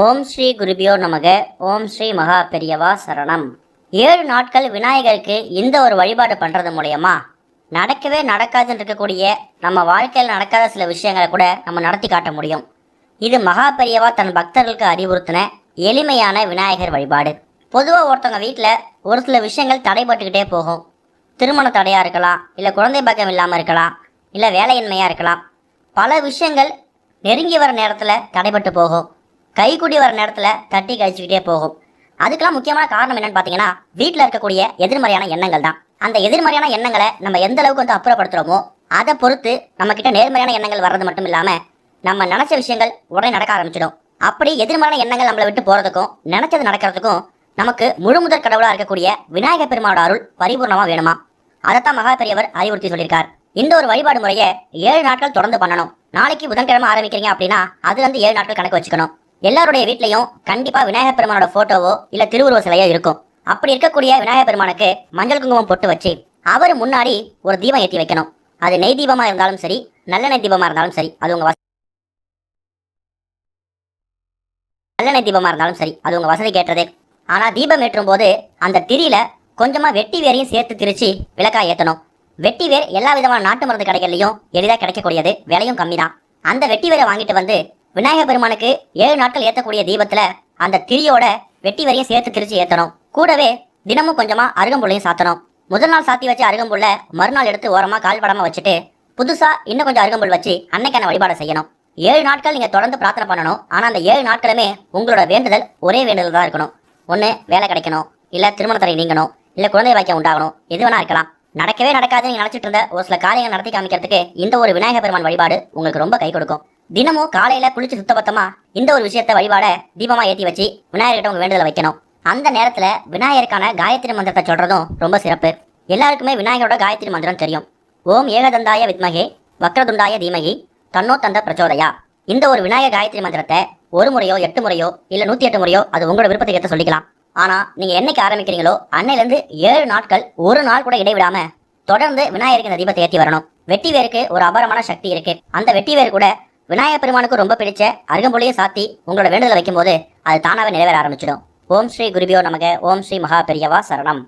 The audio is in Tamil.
ஓம் ஸ்ரீ குருபியோ நமக. ஓம் ஸ்ரீ மகா பெரியவா சரணம். 7 நாட்கள் விநாயகருக்கு இந்த ஒரு வழிபாடு பண்றது மூலயமா நடக்கவே நடக்காதுன்னு இருக்கக்கூடிய நம்ம வாழ்க்கையில் நடக்காத சில விஷயங்களை கூட நம்ம நடத்தி காட்ட முடியும். இது மகா பெரியவா தன் பக்தர்களுக்கு அறிவுறுத்தின எளிமையான விநாயகர் வழிபாடு. பொதுவாக ஒருத்தவங்க வீட்டில் ஒரு சில விஷயங்கள் தடைபட்டுக்கிட்டே போகும். திருமண தடையாக இருக்கலாம், இல்லை குழந்தை பாக்கியம் இல்லாமல் இருக்கலாம், இல்லை வேலையின்மையாக இருக்கலாம். பல விஷயங்கள் நெருங்கி வர நேரத்தில் தடைபட்டு போகும். கைக்குடி வர நேரத்தில் தட்டி கழிச்சுக்கிட்டே போகும். அதுக்கெல்லாம் முக்கியமான காரணம் என்னன்னு பார்த்தீங்கன்னா, வீட்டில் இருக்கக்கூடிய எதிர்மறையான எண்ணங்கள் தான். அந்த எதிர்மறையான எண்ணங்களை நம்ம எந்த அளவுக்கு அப்புறப்படுத்துகிறோமோ அதை பொறுத்து நம்ம கிட்ட நேர்மறையான எண்ணங்கள் வர்றது மட்டும் இல்லாமல் நம்ம நினச்ச விஷயங்கள் உடனே நடக்க ஆரம்பிச்சிடும். அப்படி எதிர்மறையான எண்ணங்கள் நம்மளை விட்டு போகிறதுக்கும் நினச்சது நடக்கிறதுக்கும் நமக்கு முழு முதற் கடவுளாக இருக்கக்கூடிய விநாயகர் பெருமானோட அருள் பரிபூர்ணமாக வேணுமா? அதைத்தான் மகா பெரியவர் அறிவுறுத்தி சொல்லியிருக்கார். இந்த ஒரு வழிபாடு முறையை 7 நாட்கள் தொடர்ந்து பண்ணணும். நாளைக்கு புதன்கிழமை ஆரம்பிக்கிறீங்க அப்படின்னா அதுலேருந்து 7 நாட்கள் கணக்கு வச்சுக்கணும். எல்லாருடைய வீட்லையும் கண்டிப்பா விநாயகர் பெருமானோட போட்டோவோ இல்ல திருவுருவ சிலையோ இருக்கும். அப்படி இருக்கக்கூடிய விநாயகர் பெருமானுக்கு மஞ்சள் குங்குமம் பொட்டு வச்சு அவர் முன்னாடி ஒரு தீபம் ஏற்றி வைக்கணும். அது நெய் தீபமா இருந்தாலும் சரி, நல்லெண்ணெய் தீபமா இருந்தாலும் சரி, அது உங்க நல்லெண்ணெய் தீபமா இருந்தாலும் சரி, அது உங்க வசதி கேட்டதே. ஆனா தீபம் ஏற்றும் போது அந்த திரியில கொஞ்சமா வெட்டி வேரையும் சேர்த்து திரிச்சு விளக்கா ஏற்றணும். வெட்டி வேர் எல்லா விதமான நாட்டு மருந்து கடைகள்லையும் எளிதாக கிடைக்கக்கூடியது, விலையும் கம்மி தான். அந்த வெட்டி வேரை வாங்கிட்டு வந்து விநாயகர் பெருமானுக்கு 7 நாட்கள் ஏற்றக்கூடிய தீபத்துல அந்த திரியோட வெட்டி வரையும் சேர்த்து திரிச்சு ஏற்றணும். கூடவே தினமும் கொஞ்சமா அருகம்புள்ளையும் சாத்தணும். முதல் நாள் சாத்தி வச்சு அருகம்புள்ள மறுநாள் எடுத்து ஓரமா கால்படாம வச்சுட்டு புதுசா இன்னும் கொஞ்சம் அருகம்புல் வச்சு அன்னைக்கான வழிபாடு செய்யணும். 7 நாட்கள் நீங்க தொடர்ந்து பிரார்த்தனை பண்ணணும். ஆனா அந்த 7 நாட்களுமே உங்களோட வேண்டுதல் ஒரே வேண்டுதல் தான் இருக்கணும். ஒண்ணு வேலை கிடைக்கணும், இல்ல திருமண தடை நீங்கணும், இல்ல குழந்தை பாக்கியம் உண்டாகணும், எது வேணா இருக்கலாம். நடக்கவே நடக்காதுன்னு நீங்க நினைச்சிட்டு இருந்த ஒரு சில காரியங்கள் நடத்தி காமிக்கிறதுக்கு இந்த ஒரு விநாயகர் பெருமான் வழிபாடு உங்களுக்கு ரொம்ப கை கொடுக்கும். தினமும் காலையில குளிச்சு சுத்தபத்தமா இந்த ஒரு விஷயத்த வழிபாட தீபமா ஏற்றி வச்சு விநாயகர்கிட்ட உங்க வேண்டுதலை வைக்கணும். அந்த நேரத்துல விநாயகருக்கான காயத்ரி மந்திரத்தை சொல்றதும் ரொம்ப சிறப்பு. எல்லாருக்குமே விநாயகரோட காயத்ரி மந்திரம் தெரியும். ஓம் ஏகதந்தாய வித்மகே வக்ரதுண்டாய தீமகி தன்னோ தந்த பிரச்சோதயா. இந்த ஒரு விநாயகர் காயத்ரி மந்திரத்தை ஒரு முறையோ 8 முறையோ இல்ல 108 முறையோ அது உங்களோட விருப்பத்தை ஏற்ற சொல்லிக்கலாம். ஆனா நீங்க என்னைக்கு ஆரம்பிக்கிறீங்களோ அன்னையிலிருந்து 7 நாட்கள் ஒரு நாள் கூட இடைவிடாம தொடர்ந்து விநாயகருக்கு இந்த தீபத்தை ஏற்றி வரணும். வெட்டி வேருக்கு ஒரு அபாரமான சக்தி இருக்கு. அந்த வெட்டி வேறு கூட விநாயகர் பெருமானுக்கு ரொம்ப பிடிச்ச அருகம்புள்ளையும் சாத்தி உங்களோட வேண்டுதலை வைக்கும் போது அது தானாவே நிறைவேற ஆரம்பிச்சிடும். ஓம் ஸ்ரீ குருபியோ நமக. ஓம் ஸ்ரீ மகா பெரியவா சரணம்.